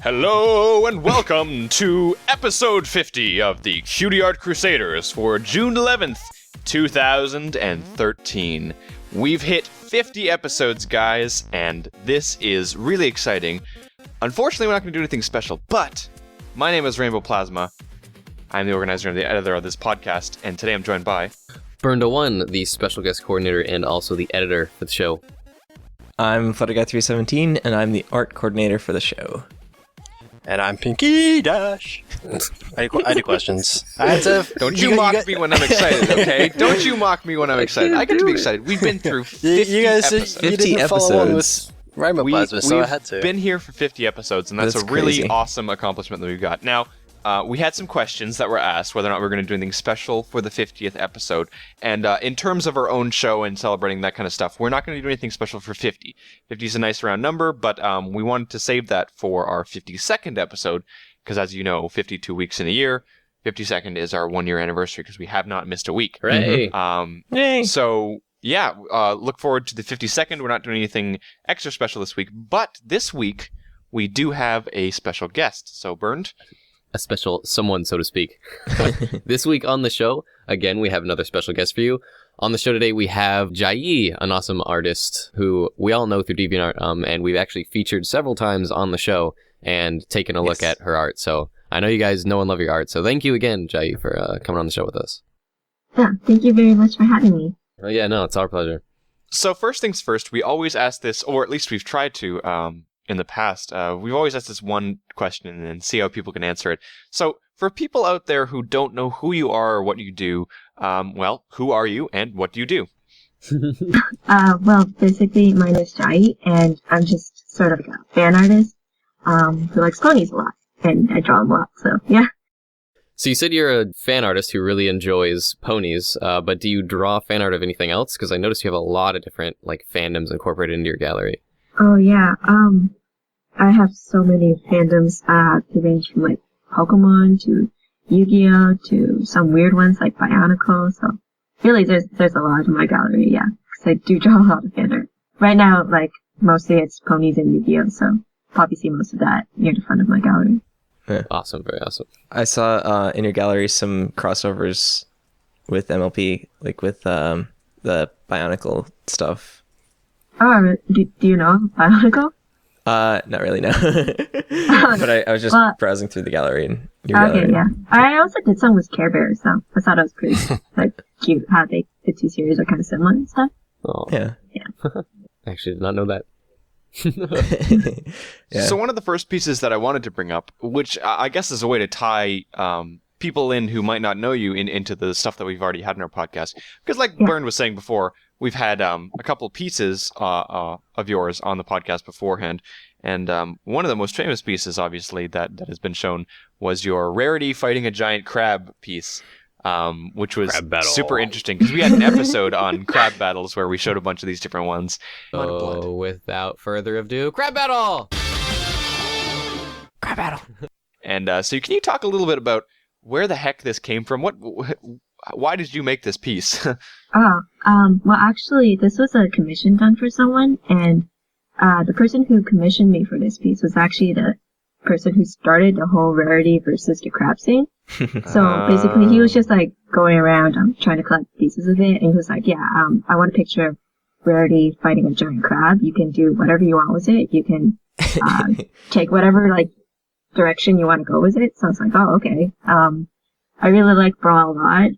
Hello and welcome to episode 50 of the Cutie Art Crusaders for June 11th, 2013. We've hit 50 episodes, guys, and this is really exciting. Unfortunately, we're not going to do anything special, but my name is Rainbow Plasma. I'm the organizer and the editor of this podcast, and today I'm joined by... Burnda1, the special guest coordinator and also the editor for the show. I'm Flutterguy317, and I'm the art coordinator for the show. And I'm Pinky Dash. I do questions. Don't you mock me when I'm excited, okay? Don't you mock me when I'm excited. I get to be excited. We've been through 50 episodes. 50 episodes. Rainbow Plasma, so I had to. We've been here for 50 episodes, and that's a really awesome accomplishment that we've got. Now, we had some questions that were asked, whether or not we're going to do anything special for the 50th episode. And in terms of our own show and celebrating that kind of stuff, we're not going to do anything special for 50. 50 is a nice round number, but we wanted to save that for our 52nd episode, because as you know, 52 weeks in a year, 52nd is our 1-year anniversary, because we have not missed a week. Hooray! So, yeah, look forward to the 52nd. We're not doing anything extra special this week, but this week, we do have a special guest. So, Bernd? A special someone, so to speak. This week on the show, again, we have another special guest for you. On the show today, we have Jiayi, an awesome artist who we all know through DeviantArt, and we've actually featured several times on the show and taken a look at her art. So I know you guys know and love your art. So thank you again, Jiayi, for coming on the show with us. Yeah, thank you very much for having me. Oh, yeah, no, it's our pleasure. So first things first, we always ask this, or at least we've tried to, in the past, we've always asked this one question and see how people can answer it. So, for people out there who don't know who you are or what you do, well, who are you and what do you do? Well, basically, my name is Jiayi, and I'm just sort of like a fan artist who likes ponies a lot, and I draw them a lot, so yeah. So you said you're a fan artist who really enjoys ponies, but do you draw fan art of anything else? Because I noticed you have a lot of different like fandoms incorporated into your gallery. Oh, yeah, I have so many fandoms, they range from, like, Pokemon to Yu-Gi-Oh! To some weird ones like Bionicle, so really there's a lot in my gallery, yeah, because I do draw a lot of fan art. Right now, like, mostly it's ponies and Yu-Gi-Oh!, so probably see most of that near the front of my gallery. Yeah. Awesome, very awesome. I saw in your gallery some crossovers with MLP, like with the Bionicle stuff. Oh, do you know Bionicle? Not really, no. But I was just browsing through the gallery and your gallery. Yeah. I also did some with Care Bears, so I thought it was pretty like cute how the two series are kind of similar and stuff. Oh. Yeah. I actually did not know that. Yeah. So one of the first pieces that I wanted to bring up, which I guess is a way to tie people in who might not know you into the stuff that we've already had in our podcast. Because like Bernd was saying before, we've had a couple pieces of yours on the podcast beforehand, and one of the most famous pieces, obviously, that has been shown was your Rarity Fighting a Giant Crab piece, which was super interesting, because we had an episode on crab battles where we showed a bunch of these different ones. Oh, without further ado, crab battle! Crab battle! And so can you talk a little bit about where the heck this came from? Why did you make this piece? Well, actually, this was a commission done for someone, and the person who commissioned me for this piece was actually the person who started the whole Rarity versus the crab scene. So basically, he was just like going around trying to collect pieces of it, and he was like, yeah, I want a picture of Rarity fighting a giant crab. You can do whatever you want with it. You can take whatever like direction you want to go with it. So I was like, oh, okay. I really like Brawl a lot.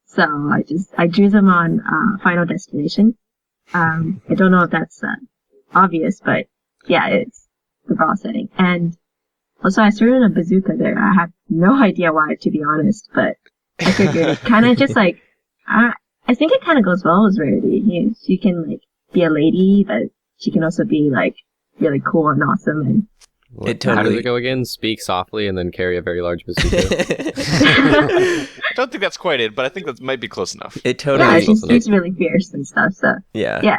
So I drew them on Final Destination. I don't know if that's obvious, but yeah, it's the Brawl setting. And also I threw in a bazooka there. I have no idea why, to be honest, but I figured it kind of just like, I think it kind of goes well with Rarity. She can like be a lady, but she can also be like really cool and awesome, and It How does totally- it go again? Speak softly and then carry a very large mosquito. I don't think that's quite it, but I think that might be close enough. It Yeah, totally, she's really fierce and stuff. So yeah, yeah.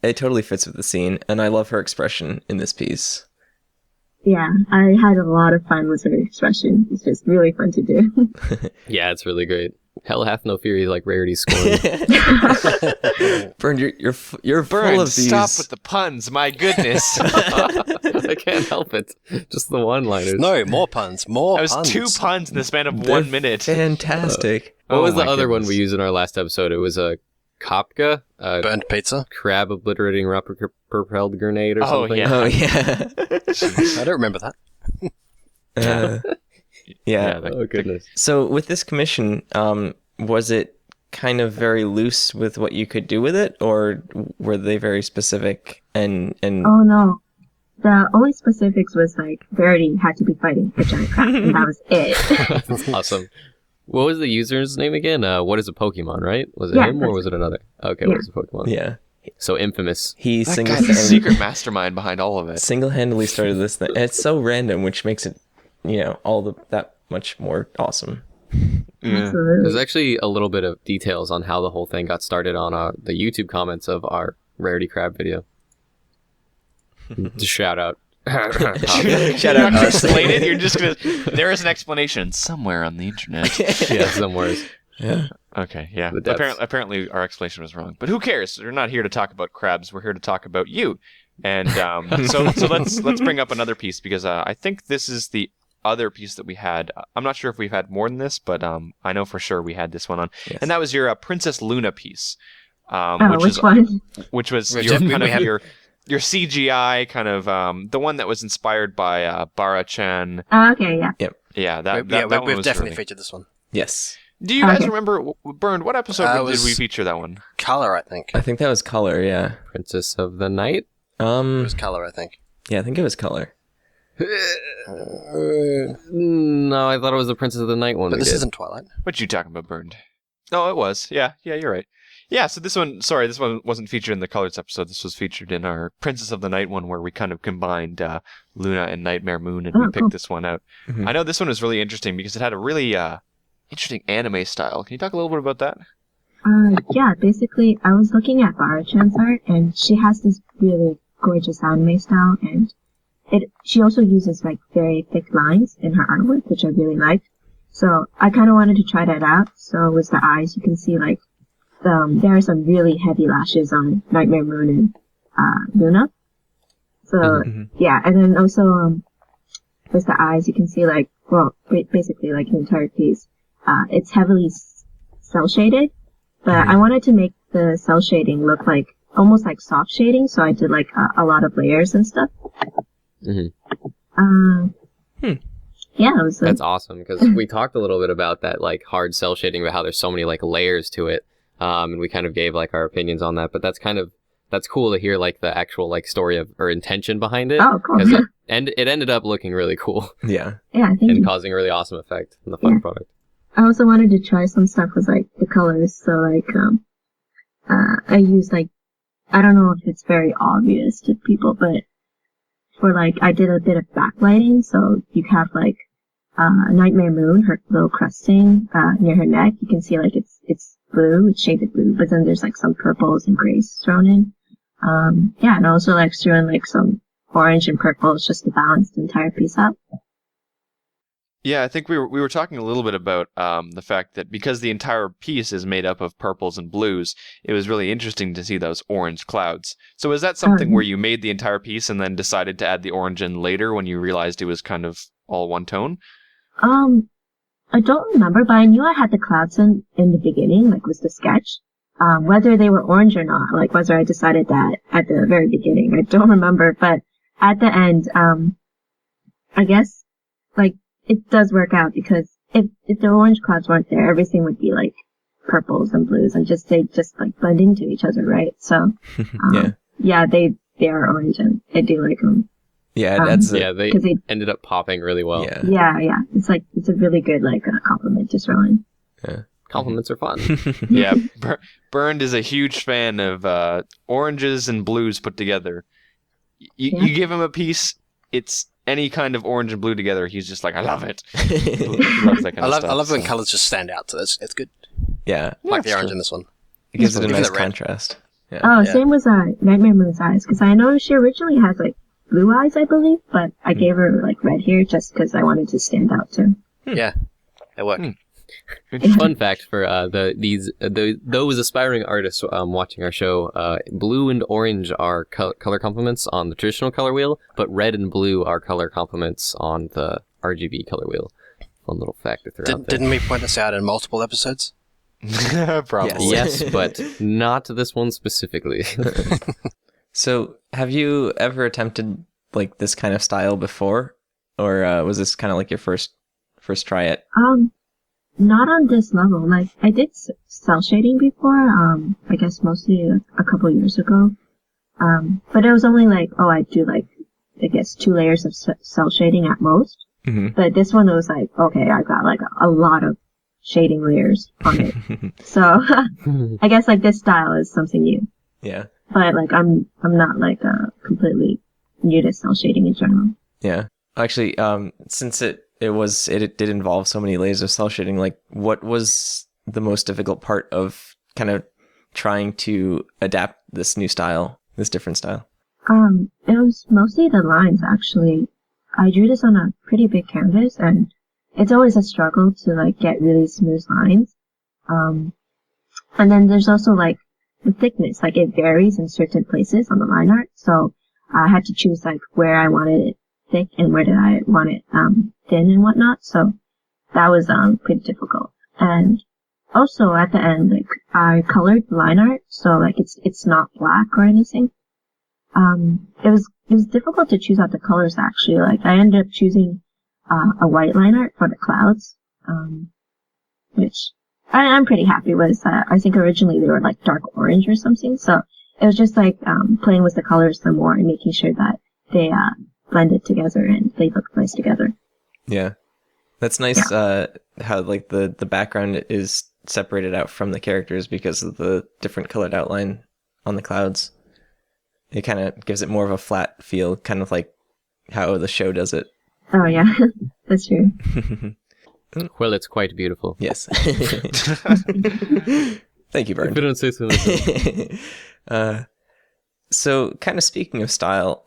It totally fits with the scene, and I love her expression in this piece. yeah, I had a lot of fun with her expression. It's just really fun to do. Yeah, it's really great. Hell hath no fury like rarity scorn. Burn, you're full Burn, of these. stop with the puns, my goodness. I can't help it. Just the one-liners. No, more puns. More That was puns. 2 puns in the span of They're 1 minute. Fantastic. What was Oh the my other one goodness. we used in our last episode? It was a Kopka, a Burnt pizza. crab obliterating propelled grenade or Oh, something. yeah. Oh yeah. I don't remember that. Uh, yeah. that- Oh goodness. So with this commission, was it kind of very loose with what you could do with it, or were they very specific? And Oh no. The only specifics was like Verity had to be fighting a giant crab, and that was it. That's awesome. What was the user's name again? What is a Pokemon, right? Was it Yeah, him or that's- was it another? Okay, Yeah. what is a Pokemon? yeah, So infamous. he That guy's the single secret mastermind behind all of it. single-handedly started this thing. And it's so random, which makes it, that much more awesome. Yeah. Absolutely. There's actually a little bit of details on how the whole thing got started on the YouTube comments of our Rarity Crab video. Just shout out. Shout You're out not to gonna us. explain it. You're just gonna. There is an explanation somewhere on the internet. Yeah, somewhere. Yeah. Okay, yeah. The depths. Apparently, our explanation was wrong. But who cares? We're not here to talk about crabs. We're here to talk about you. And so let's bring up another piece because I think this is the other piece that we had. I'm not sure if we've had more than this, but I know for sure we had this one on, Yes. and that was your Princess Luna piece, Which one? which was Which your we kind of had- your CGI kind of the one that was inspired by Bara-chan. Oh, okay, yeah. Yeah, that We've one definitely was really... featured this one. Yes. Do you guys Okay. remember, Burned, what episode It did was- we feature that one? Color, I think. I think that was Color. Yeah. Princess of the Night? It was Color, I think. Yeah, I think it was Color. No, I thought it was the Princess of the Night one. But we this did. isn't Twilight. What you talking about, Burned? Oh, it was. Yeah, you're right. Yeah, so this one wasn't featured in the Colors episode. This was featured in our Princess of the Night one where we kind of combined Luna and Nightmare Moon and we Oh, picked cool. this one out. Mhm. I know this one was really interesting because it had a really interesting anime style. Can you talk a little bit about that? Yeah, basically, I was looking at Bara-chan's art, and she has this really gorgeous anime style, and she also uses like very thick lines in her artwork, which I really liked. So I kind of wanted to try that out. So with the eyes, you can see like there are some really heavy lashes on Nightmare Moon and Luna. So Mhm. yeah, and then also with the eyes, you can see like basically like the entire piece. It's heavily cell shaded, but Mhm. I wanted to make the cell shading look like almost like soft shading, so I did like a lot of layers and stuff. Mhm. Yeah, it was That's awesome because we talked a little bit about that like hard cell shading, about how there's so many like layers to it, and we kind of gave like our opinions on that. But that's cool to hear like the actual like story of or intention behind it. oh cool. 'Cause it ended up looking really cool Yeah. Yeah, thank and you. causing a really awesome effect in the final Yeah. product. I also wanted to try some stuff with like the colors, so like I used like I don't know if it's very obvious to people, but for like I did a bit of backlighting, so you have like Nightmare Moon, her little crusting near her neck. You can see like it's blue, it's shaded blue, but then there's like some purples and grays thrown in. Yeah, and I also like threw in like some orange and purples just to balance the entire piece out. Yeah, I think we were talking a little bit about the fact that because the entire piece is made up of purples and blues, it was really interesting to see those orange clouds. So is that something where you made the entire piece and then decided to add the orange in later when you realized it was kind of all one tone? I don't remember, but I knew I had the clouds in the beginning, like with the sketch. Whether they were orange or not, like whether I decided that at the very beginning, I don't remember, but at the end, I guess, like, it does work out because if the orange clouds weren't there, everything would be like purples and blues and they just like blend into each other, right? So, Yeah. they are orange and I do like them. Yeah, that's Yeah, they 'Cause they, ended up popping really well. yeah. yeah, it's a really good like compliment to throw in. Compliments are fun. Yeah, Burned is a huge fan of oranges and blues put together. You give him a piece, it's any kind of orange and blue together, he's just like, I love it. He loves that kind of stuff. I love when colors just stand out. So it's good. Yeah. Like the orange in this one. It gives it a Even nice the red. contrast. Yeah. Oh, Yeah. same with Nightmare Moon's eyes, because I know she originally has like blue eyes, I believe, but I gave her like red hair just because I wanted to stand out too. Yeah, it worked. Fun fact for those aspiring artists watching our show: blue and orange are color complements on the traditional color wheel, but red and blue are color complements on the RGB color wheel. Fun little fact to throw out there. Didn't we point this out in multiple episodes? Probably. Yes, but not this one specifically. So, have you ever attempted like this kind of style before, or was this kind of like your first try at? Not on this level. Like, I did cell shading before, I guess mostly a couple years ago. But it was only like, I'd do like, I guess 2 layers of cell shading at most. Mm-hmm. But this one was like, okay, I got like a lot of shading layers on it. So, I guess like this style is something new. Yeah. But like, I'm not like, completely new to cell shading in general. Yeah. Actually, since it did involve so many layers of cell shading, like what was the most difficult part of kind of trying to adapt this new style, this different style? It was mostly the lines, actually. I drew this on a pretty big canvas, and it's always a struggle to like get really smooth lines. And then there's also like the thickness, like it varies in certain places on the line art, so I had to choose like where I wanted it thick and where did I want it thin and whatnot. So that was pretty difficult. And also at the end, like I colored line art, so like it's not black or anything. It was difficult to choose out the colors actually. Like I ended up choosing a white line art for the clouds, which I'm pretty happy with. I think originally they were like dark orange or something, so it was just like playing with the colors some more and making sure that they blended together and they look nice together. Yeah, that's nice. Yeah. How like the background is separated out from the characters because of the different colored outline on the clouds. It kind of gives it more of a flat feel, kind of like how the show does it. Oh yeah, that's true. Well, it's quite beautiful. Yes. Thank you, Bern. If I don't say so myself. So, kind of speaking of style,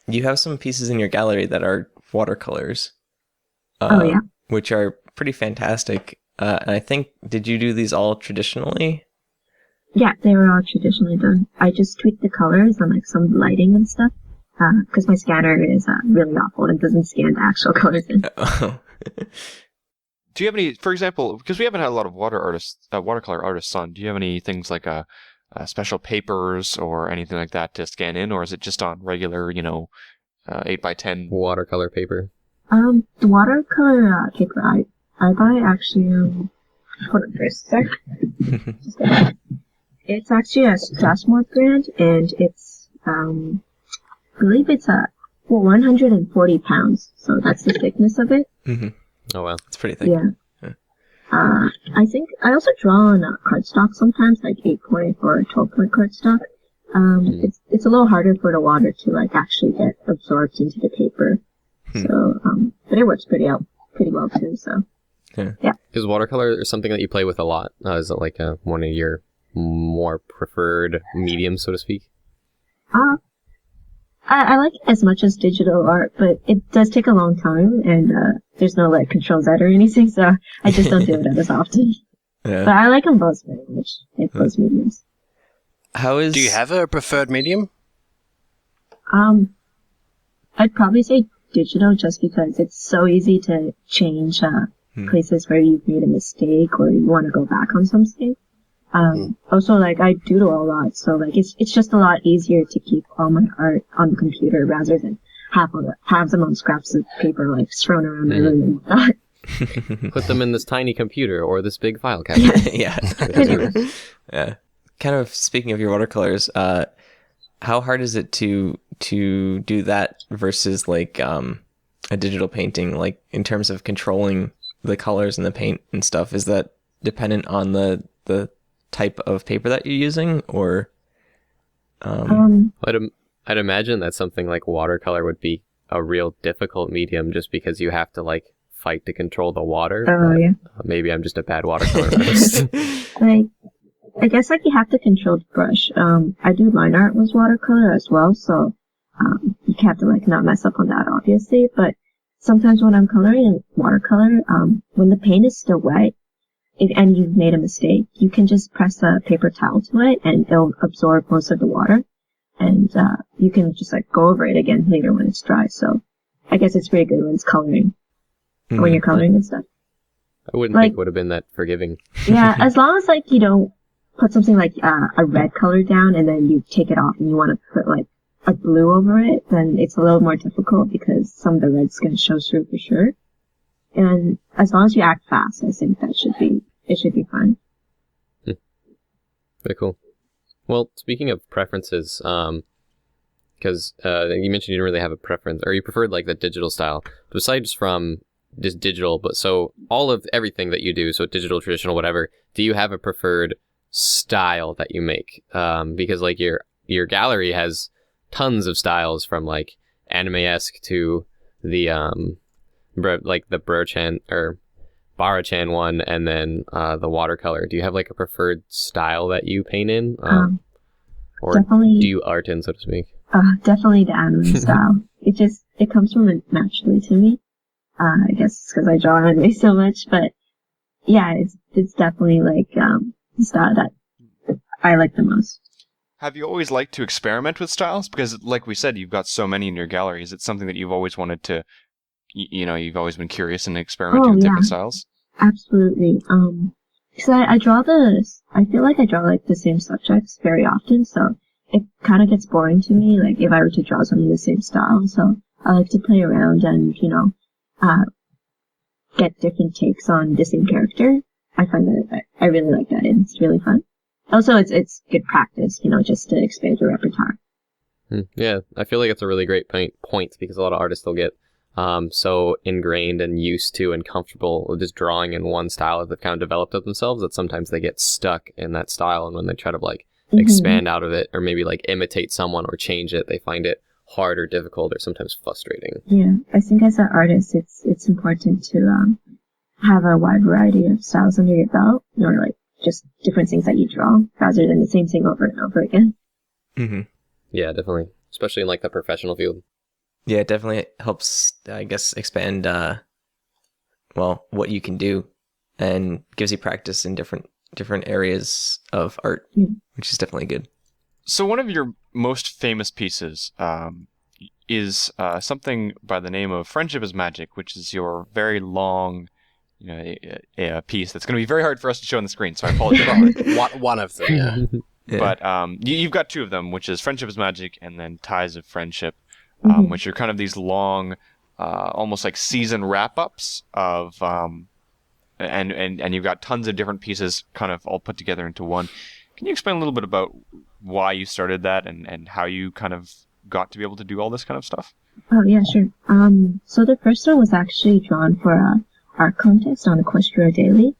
you have some pieces in your gallery that are watercolors. Yeah. Which are pretty fantastic. And I think, did you do these all traditionally? Yeah, they were all traditionally done. I just tweaked the colors and like some lighting and stuff. Because my scanner is really awful and doesn't scan the actual colors in. Oh. Do you have any, for example, because we haven't had a lot of watercolor artists on, do you have any things like special papers or anything like that to scan in, or is it just on regular, 8x10 watercolor paper? The watercolor paper I buy actually, hold on for a sec. It's actually a Strathmore brand, and it's, I believe it's 140 pounds, so that's the thickness of it. Mm-hmm. Oh wow, it's pretty thick. Yeah. I think I also draw on cardstock sometimes, like 8-point or 12-point cardstock. It's a little harder for the water to like actually get absorbed into the paper. So, but it works pretty well too. So, yeah. Is watercolor something that you play with a lot? Is it like one of your more preferred mediums, so to speak? I like it as much as digital art, but it does take a long time, and there's no like Control Z or anything, so I just don't do it as often. Yeah. But I like them both very much, like both mediums. Do you have a preferred medium? I'd probably say digital, just because it's so easy to change places where you've made a mistake or you want to go back on something. Also, like, I doodle a lot, so, like, it's just a lot easier to keep all my art on the computer rather than have them on scraps of paper, like, thrown around my room and whatnot. Put them in this tiny computer or this big file cabinet. Yeah. Yeah. Kind of speaking of your watercolors, how hard is it to do that versus, like, a digital painting? Like, in terms of controlling the colors and the paint and stuff, is that dependent on the type of paper that you're using, or I'd imagine that something like watercolor would be a real difficult medium just because you have to like fight to control the water. Oh, yeah. Maybe I'm just a bad watercolor artist. Like, I guess like you have to control the brush. I do line art with watercolor as well, so you have to like not mess up on that obviously, but sometimes when I'm coloring in watercolor, when the paint is still wet and you've made a mistake, you can just press a paper towel to it and it'll absorb most of the water, and you can just like go over it again later when it's dry. So I guess it's pretty good when it's coloring, when you're coloring and stuff. I wouldn't Like- think it would have been that forgiving. Yeah, as long as like you don't put something like a red color down and then you take it off and you want to put like a blue over it, then it's a little more difficult because some of the red's going to show through for sure. And as long as you act fast, I think it should be fine. Very cool. Well, speaking of preferences, because you mentioned you didn't really have a preference, or you preferred like the digital style. Besides from just digital, but so all of everything that you do, so digital, traditional, whatever, do you have a preferred style that you make? Because like your gallery has tons of styles from like anime-esque to the like the Burchan or Barachan one, and then the watercolor. Do you have like a preferred style that you paint in, or Definitely. do you art in, so to speak? Definitely the anime style. It comes from it naturally to me. I guess it's because I draw anime so much, but yeah, it's definitely like the style that I like the most. Have you always liked to experiment with styles? Because, like we said, you've got so many in your gallery. Is it something that you've always wanted to, you've always been curious and experimenting with different styles? Absolutely. So I feel like I draw like the same subjects very often, so it kind of gets boring to me, like if I were to draw something the same style. So I like to play around and, get different takes on the same character. I find that I really like that, and it's really fun. Also, it's good practice, just to expand your repertoire. Yeah, I feel like it's a really great point because a lot of artists will get so ingrained and used to and comfortable with just drawing in one style that they've kind of developed of themselves that sometimes they get stuck in that style, and when they try to like expand out of it or maybe like imitate someone or change it, they find it hard or difficult or sometimes frustrating. Yeah, I think as an artist, it's important to have a wide variety of styles under your belt, or like just different things that you draw rather than the same thing over and over again. Mm-hmm. Yeah, definitely, especially in like the professional field. Yeah, it definitely helps, I guess, expand, what you can do, and gives you practice in different areas of art, which is definitely good. So one of your most famous pieces is something by the name of Friendship is Magic, which is your very long, a piece that's going to be very hard for us to show on the screen, so I apologize. One of them, yeah. Yeah. But you've got two of them, which is Friendship is Magic and then Ties of Friendship, which are kind of these long, almost like season wrap-ups of, and you've got tons of different pieces kind of all put together into one. Can you explain a little bit about why you started that and how you kind of got to be able to do all this kind of stuff? Oh, yeah, sure. So the first one was actually drawn for a art contest on Equestria Daily.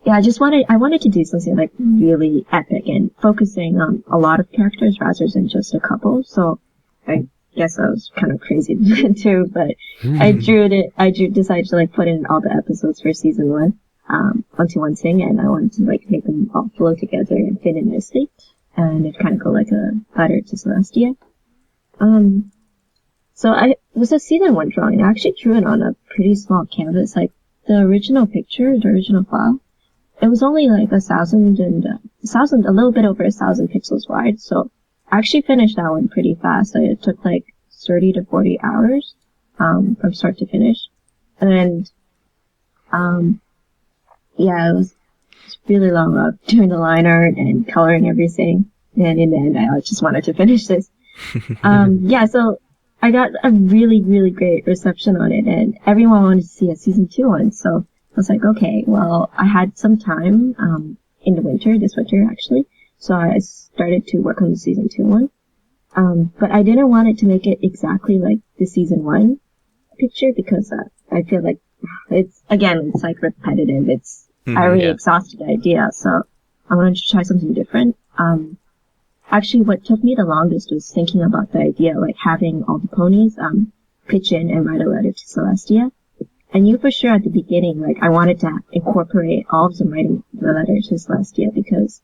Yeah, I wanted to do something like really epic and focusing on a lot of characters rather than just a couple. So I guess I was kind of crazy to do it too, but I decided to like put in all the episodes for season 1 onto one thing, and I wanted to like make them all flow together and fit in nicely, and it kind of go like a letter to Celestia. So it was a season 1 drawing. I actually drew it on a pretty small canvas, like the original file. It was only like a little bit over 1,000 pixels wide, so I actually finished that one pretty fast. It took like 30 to 40 hours, from start to finish. And, yeah, it was really long of doing the line art and coloring everything. And in the end, I just wanted to finish this. Yeah, so I got a really, really great reception on it, and everyone wanted to see a season 2 one, so I was like, okay, well, I had some time, in this winter actually, so I started to work on the season 2 one. But I didn't want it to make it exactly like the season 1 picture because, I feel like it's like repetitive. I already exhausted the idea, so I wanted to try something different. actually what took me the longest was thinking about the idea, like having all the ponies, pitch in and write a letter to Celestia. I knew for sure at the beginning, like, I wanted to incorporate all of them writing the letter to Celestia because,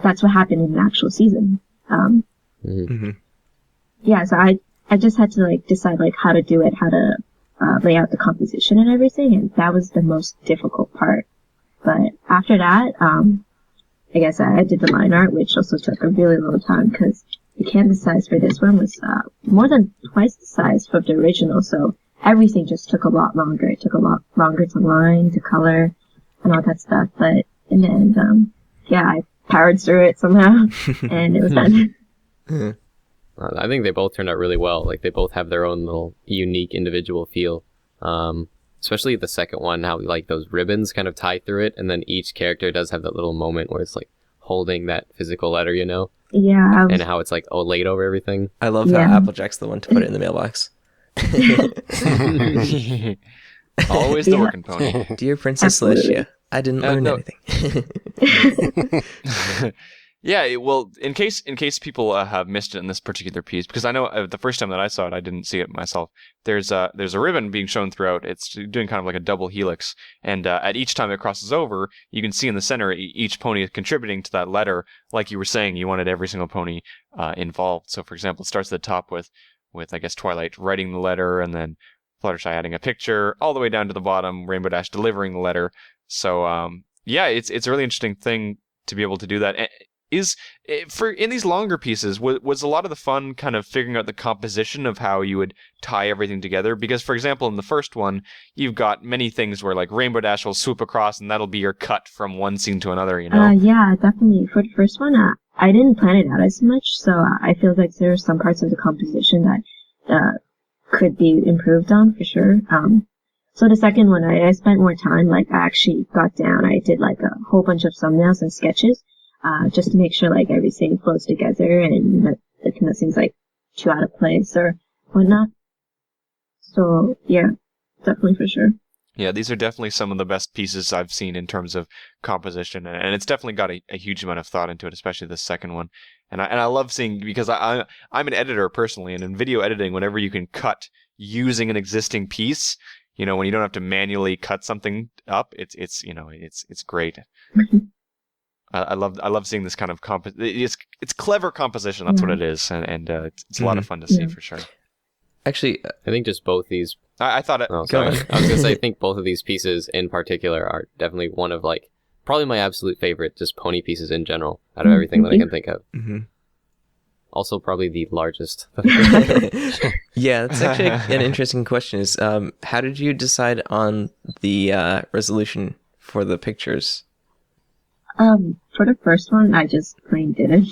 that's what happened in the actual season. Yeah, so I just had to, like, decide, like, how to do it, how to, lay out the composition and everything, and that was the most difficult part. But after that, I guess I did the line art, which also took a really long time because the canvas size for this one was more than twice the size of the original, so everything just took a lot longer. It took a lot longer to line, to color, and all that stuff. But in the end, yeah, I powered through it somehow, and it was done. I think they both turned out really well. Like, they both have their own little unique individual feel. Especially the second one, how like those ribbons kind of tie through it, and then each character does have that little moment where it's like holding that physical letter, you know? Yeah. And how it's like laid over everything. I love how Applejack's the one to put it in the mailbox. Always the working pony. Dear Princess Celestia, I didn't learn anything. Yeah, well, in case people have missed it in this particular piece, because I know the first time that I saw it, I didn't see it myself. There's a ribbon being shown throughout. It's doing kind of like a double helix, and at each time it crosses over, you can see in the center each pony is contributing to that letter. Like you were saying, you wanted every single pony involved. So, for example, it starts at the top with I guess Twilight writing the letter, and then Fluttershy adding a picture, all the way down to the bottom, Rainbow Dash delivering the letter. So, yeah, it's a really interesting thing to be able to do that. In these longer pieces, was a lot of the fun kind of figuring out the composition of how you would tie everything together? Because, for example, in the first one, you've got many things where, like, Rainbow Dash will swoop across, and that'll be your cut from one scene to another, you know? Yeah, definitely. For the first one, I didn't plan it out as much, so I feel like there are some parts of the composition that could be improved on, for sure. So the second one, I spent more time, like, I actually got down, I did, like, a whole bunch of thumbnails and sketches, just to make sure, like, everything flows together and that nothing's, like, too out of place or whatnot. So, yeah, definitely for sure. Yeah, these are definitely some of the best pieces I've seen in terms of composition, and it's definitely got a huge amount of thought into it, especially the second one. And I love seeing, because I'm an editor personally, and in video editing, whenever you can cut using an existing piece, you know, when you don't have to manually cut something up, it's great. I love seeing this kind of it's clever composition. That's what it is, and it's a lot of fun to see for sure. Actually, I think just both these. I thought it. Oh, sorry. I was gonna say I think both of these pieces in particular are definitely one of like probably my absolute favorite just pony pieces in general out of everything that I can think of. Mm-hmm. Also, probably the largest. Yeah, that's actually an interesting question. Is how did you decide on the resolution for the pictures? For the first one, I just plain didn't.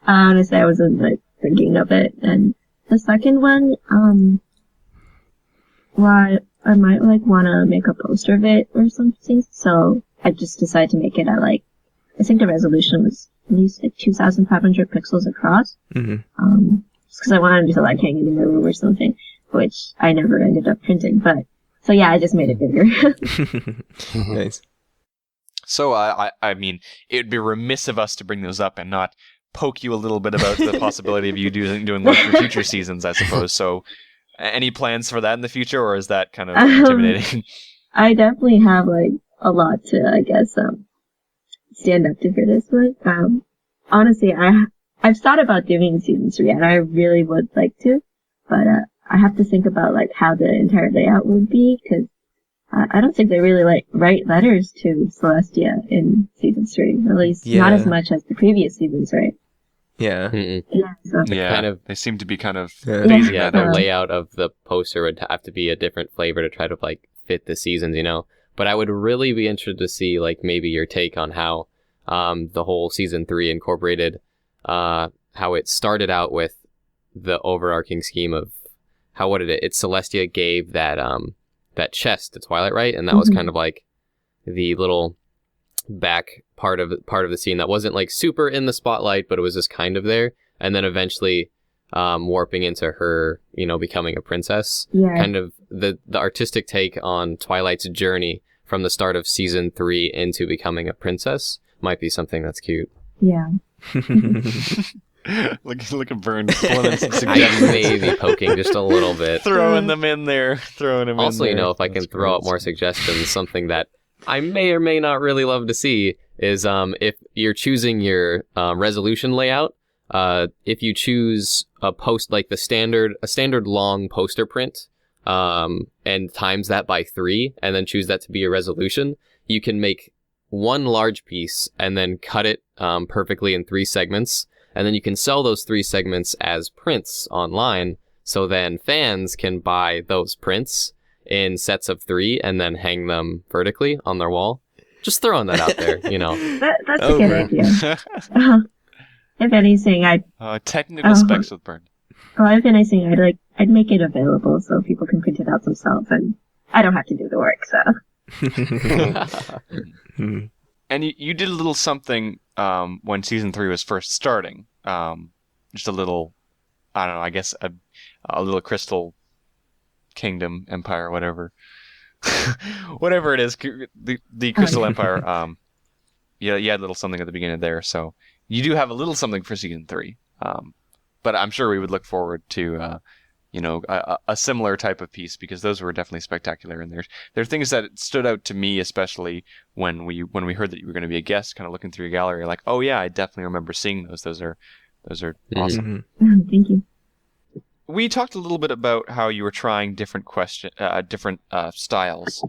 Honestly, I wasn't like thinking of it. And the second one, well, I might like want to make a poster of it or something. So I just decided to make it at like, I think the resolution was at least like 2,500 pixels across. Mm-hmm. Just because I wanted to like hang it in my room or something, which I never ended up printing. But so yeah, I just made it bigger. Nice. So, I mean, it would be remiss of us to bring those up and not poke you a little bit about the possibility of you doing work for future seasons, I suppose. So, any plans for that in the future, or is that kind of intimidating? I definitely have, like, a lot to, I guess, stand up to for this one. Honestly, I've thought about doing season 3, and I really would like to, but I have to think about, like, how the entire layout would be, because I don't think they really like write letters to Celestia in season 3, at least not as much as the previous seasons, right? Yeah. Mm-hmm. Yeah, so. Yeah, kind of, they seem to be kind of phasing that. The layout of the poster would have to be a different flavor to try to like fit the seasons, you know. But I would really be interested to see like maybe your take on how the whole season 3 incorporated how it started out with the overarching scheme of how it's Celestia gave that chest to Twilight, right? And that was kind of like the little back part of the scene that wasn't like super in the spotlight, but it was just kind of there. And then eventually warping into her, you know, becoming a princess. Yeah. Kind of the artistic take on Twilight's journey from the start of season 3 into becoming a princess might be something that's cute. Yeah. Look at Vern pulling in some I suggestions. may be poking just a little bit. Throwing them in there. Also, in there. if I can That's throw out great. more suggestions, something that I may or may not really love to see is if you're choosing your resolution layout, if you choose a post like a standard long poster print, and times that by 3, and then choose that to be your resolution, you can make one large piece and then cut it perfectly in 3 segments, and then you can sell those 3 segments as prints online. So then fans can buy those prints in sets of 3 and then hang them vertically on their wall. Just throwing that out there, That's a good idea. If anything, Technical specs with Burn. if anything, I'd make it available so people can print it out themselves, and I don't have to do the work. So. And you did a little something when season 3 was first starting. Just a little, I don't know, I guess a little crystal kingdom, empire, whatever. Whatever it is, the Crystal Empire. You had a little something at the beginning there, so you do have a little something for season 3. But I'm sure we would look forward to a similar type of piece, because those were definitely spectacular. And there are things that stood out to me, especially when we heard that you were going to be a guest, kind of looking through your gallery, like, oh yeah, I definitely remember seeing those. Those are awesome. Thank you. We talked a little bit about how you were trying different styles,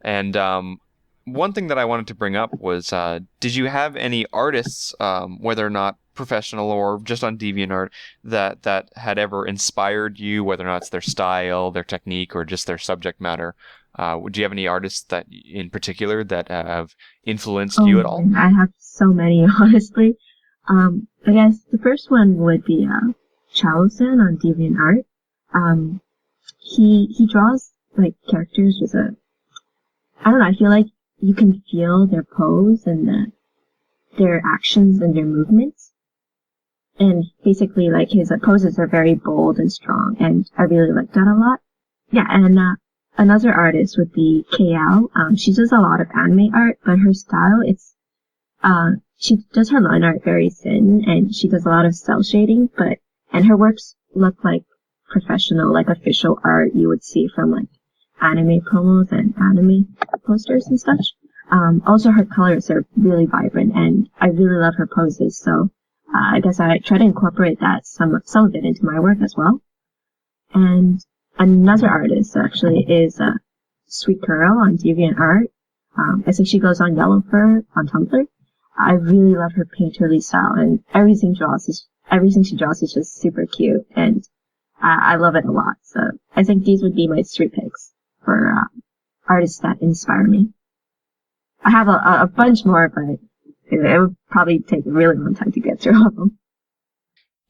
and one thing that I wanted to bring up was, did you have any artists, whether or not professional or just on DeviantArt, that had ever inspired you, whether or not it's their style, their technique, or just their subject matter? Do you have any artists that, in particular, that have influenced you at all? I have so many, honestly. I guess the first one would be Chao-san on DeviantArt. He draws like characters with I don't know, I feel like you can feel their pose and their actions and their movements. And basically, like, his poses are very bold and strong, and I really like that a lot. Yeah, and another artist would be KL. She does a lot of anime art, but her style, she does her line art very thin, and she does a lot of cell shading, and her works look like professional, like official art you would see from like anime promos and anime posters and such. Also her colors are really vibrant, and I really love her poses, so I guess I try to incorporate that some of it into my work as well. And another artist actually is Sweet Girl on DeviantArt. I think she goes on Yellow Fur on Tumblr. I really love her painterly style, and everything she draws is just super cute, and I love it a lot. So I think these would be my 3 picks for artists that inspire me. I have a bunch more, but it would probably take a really long time to get through all of them.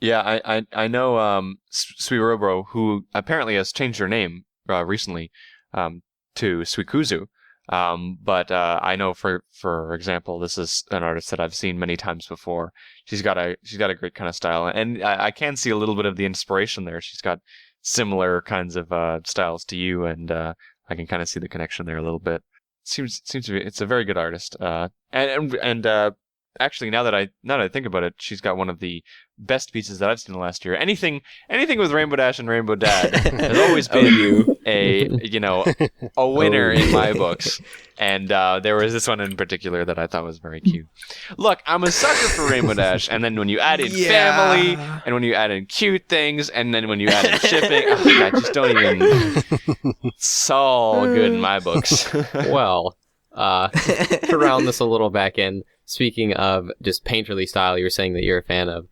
Yeah, I know Suirobro, who apparently has changed her name recently to Suikuzu. But I know, for example, this is an artist that I've seen many times before. She's got a great kind of style, and I can see a little bit of the inspiration there. She's got similar kinds of styles to you, and I can kind of see the connection there a little bit. Seems to be, it's a very good artist. And actually, now that I think about it, she's got one of the best pieces that I've seen last year. Anything with Rainbow Dash and Rainbow Dad has always been a winner in my books. And there was this one in particular that I thought was very cute. Look, I'm a sucker for Rainbow Dash, and then when you add in family, and when you add in cute things, and then when you add in shipping, I just don't even. It's all good in my books. Well, to round this a little back in, speaking of just painterly style, you were saying that you're a fan of.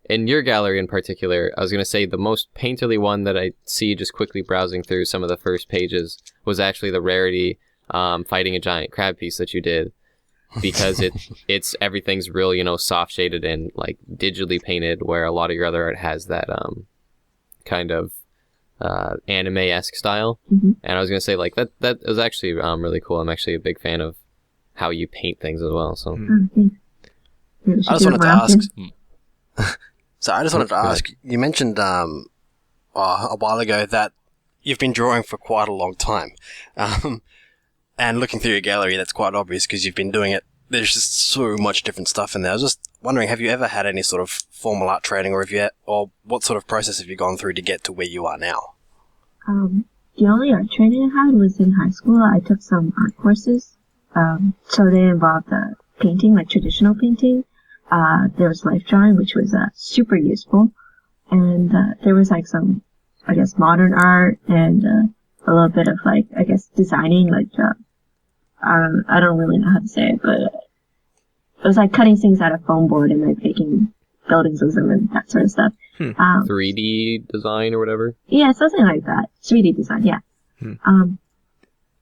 In your gallery in particular, I was going to say the most painterly one that I see just quickly browsing through some of the first pages was actually the Rarity fighting a giant crab piece that you did, because it's everything's real, soft shaded and like digitally painted, where a lot of your other art has that kind of anime-esque style. Mm-hmm. And I was going to say, like, that was actually really cool. I'm actually a big fan of how you paint things as well. So I just wanted to ask. I just wanted to ask. You mentioned a while ago that you've been drawing for quite a long time, and looking through your gallery, that's quite obvious because you've been doing it there's just so much different stuff in there. I was just wondering, have you ever had any sort of formal art training, or what sort of process have you gone through to get to where you are now? The only art training I had was in high school. I took some art courses. So they involved painting, like traditional painting. There was life drawing, which was super useful. And there was like some, I guess, modern art and a little bit of like, I guess, designing, like, I don't really know how to say it, but it was like cutting things out of foam board and like making buildings with them and that sort of stuff. 3D design or whatever? Yeah, something like that. 3D design, yeah.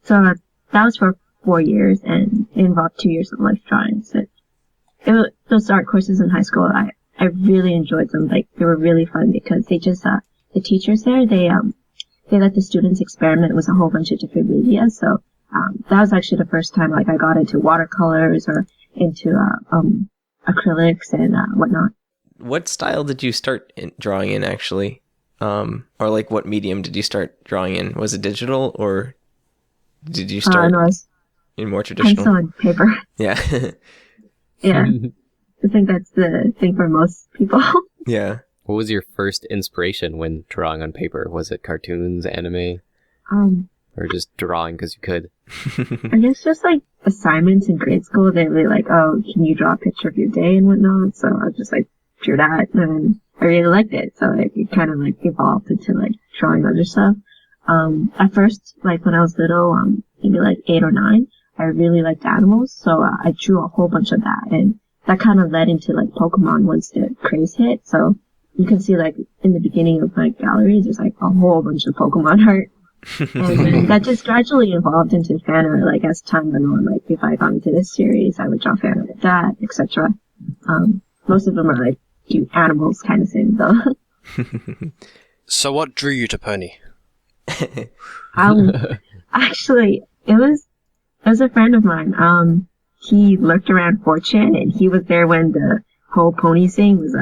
So that was for 4 years and it involved 2 years of life drawing. So those art courses in high school, I really enjoyed them. Like, they were really fun because they just, the teachers there, they let the students experiment with a whole bunch of different media. So, that was actually the first time, like, I got into watercolors or into, acrylics and, whatnot. What style did you start drawing in, actually? Or, like, what medium did you start drawing in? Was it digital, or did you start in more traditional? Pencil and paper. Yeah. Yeah. I think that's the thing for most people. Yeah. What was your first inspiration when drawing on paper? Was it cartoons, anime? Or just drawing because you could? I guess just like assignments in grade school, they were like, oh, can you draw a picture of your day and whatnot? So I just like drew that and I really liked it. So it kind of like evolved into like drawing other stuff. At first, like when I was little, maybe like 8 or 9, I really liked animals. So I drew a whole bunch of that, and that kind of led into like Pokemon once the craze hit. So you can see like in the beginning of my gallery, there's like a whole bunch of Pokemon art. And then that just gradually evolved into fan art. Like as time went on, like if I got into this series, I would draw fan art of that, etc. Most of them are like cute animals kind of thing, though. So what drew you to Pony? Actually, it was a friend of mine. He lurked around 4chan and he was there when the whole pony thing was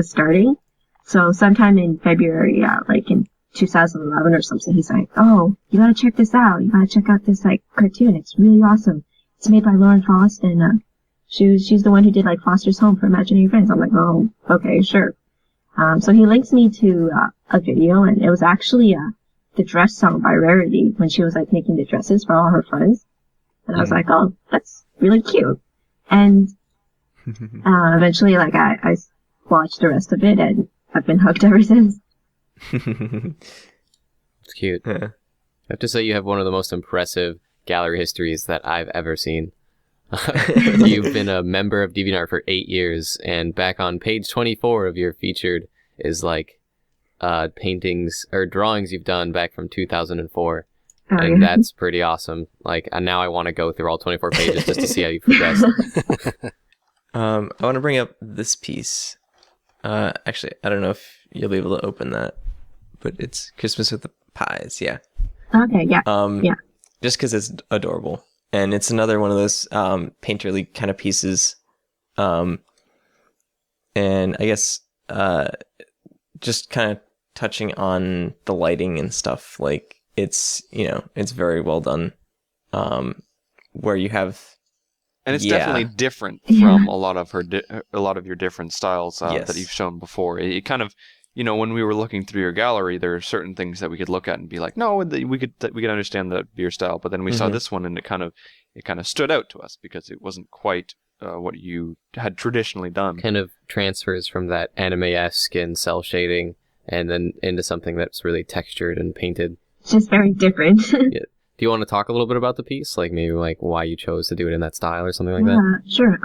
starting. So sometime in February, like in 2011 or something, he's like, oh, you gotta check this out. You gotta check out this like cartoon. It's really awesome. It's made by Lauren Faust, and she's the one who did like Foster's Home for Imaginary Friends. I'm like, oh, okay, sure. So he links me to a video, and it was actually the dress song by Rarity when she was like making the dresses for all her friends. And I was like, oh, that's really cute. And eventually, like, I watched the rest of it, and I've been hooked ever since. It's cute. Yeah. I have to say you have one of the most impressive gallery histories that I've ever seen. You've been a member of DeviantArt for 8 years, and back on page 24 of your featured is like paintings or drawings you've done back from 2004. And that's pretty awesome. Like, and now I want to go through all 24 pages just to see how you progressed. I want to bring up this piece. Actually, I don't know if you'll be able to open that, but it's Christmas with the Pies. Yeah. Okay. Yeah. Yeah. Just because it's adorable, and it's another one of those painterly kind of pieces. And I guess just kind of touching on the lighting and stuff, like. It's very well done. Where you have, and it's definitely different from a lot of your different styles that you've shown before. It kind of, when we were looking through your gallery, there are certain things that we could look at and be like, no, we could understand that your style. But then we saw this one, and it kind of stood out to us because it wasn't quite what you had traditionally done. Kind of transfers from that anime-esque and cell shading, and then into something that's really textured and painted. It's just very different. Yeah. Do you want to talk a little bit about the piece? Like maybe like why you chose to do it in that style or something like that? Sure.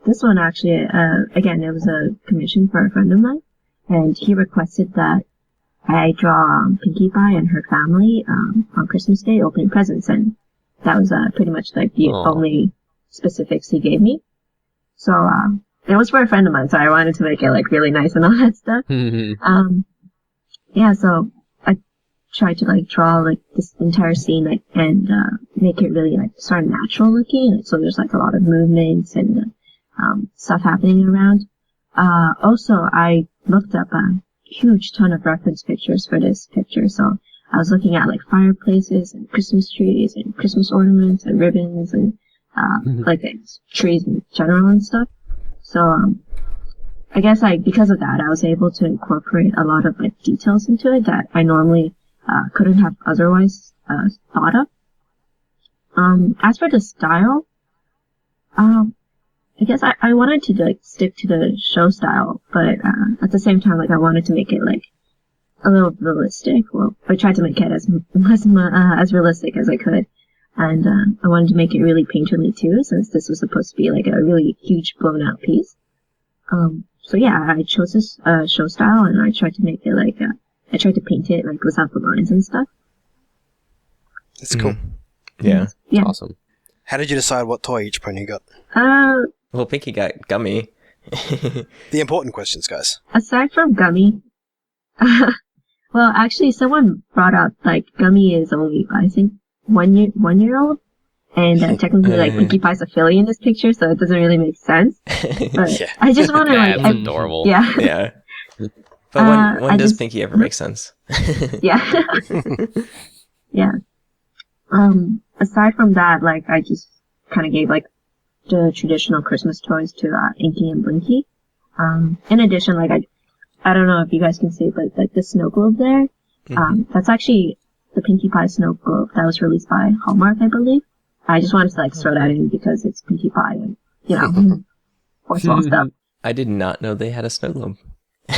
This one actually, again, it was a commission for a friend of mine, and he requested that I draw Pinkie Pie and her family on Christmas Day opening presents, and that was pretty much like the only specifics he gave me. So it was for a friend of mine, so I wanted to make it like really nice and all that stuff. Yeah, so I tried to like draw like this entire scene and make it really like sort of natural looking. So there's like a lot of movements and stuff happening around. Also, I looked up a huge ton of reference pictures for this picture. So I was looking at like fireplaces and Christmas trees and Christmas ornaments and ribbons and like trees in general and stuff. So, I guess because of that, I was able to incorporate a lot of like details into it that I normally, couldn't have otherwise, thought of. As for the style, I guess I wanted to like stick to the show style, but, at the same time, like I wanted to make it like a little realistic. Well, I tried to make it as realistic as I could. And, I wanted to make it really painterly too, since this was supposed to be like a really huge blown out piece. So yeah, I chose this, show style and I tried to make it like, I tried to paint it like without the lines and stuff. It's cool. Yeah. Yeah. Awesome. How did you decide what toy each pony got? Well, Pinky got Gummy. The important questions, guys. Aside from Gummy, well, actually, someone brought up like Gummy is only, I think, 1 year old, and technically, like Pinkie Pie's a filly in this picture, so it doesn't really make sense. But Yeah. I just want to like, That's adorable. yeah, Yeah. But when I does just- Pinky ever make sense? yeah, yeah. Aside from that, like I just kind of gave like the traditional Christmas toys to Inky and Blinky. In addition, like I don't know if you guys can see, but like the snow globe there, that's actually the Pinkie Pie snow globe that was released by Hallmark, I believe. I just wanted to like throw that in because it's Pinkie Pie and, you know, or small stuff. I did not know they had a snow globe. I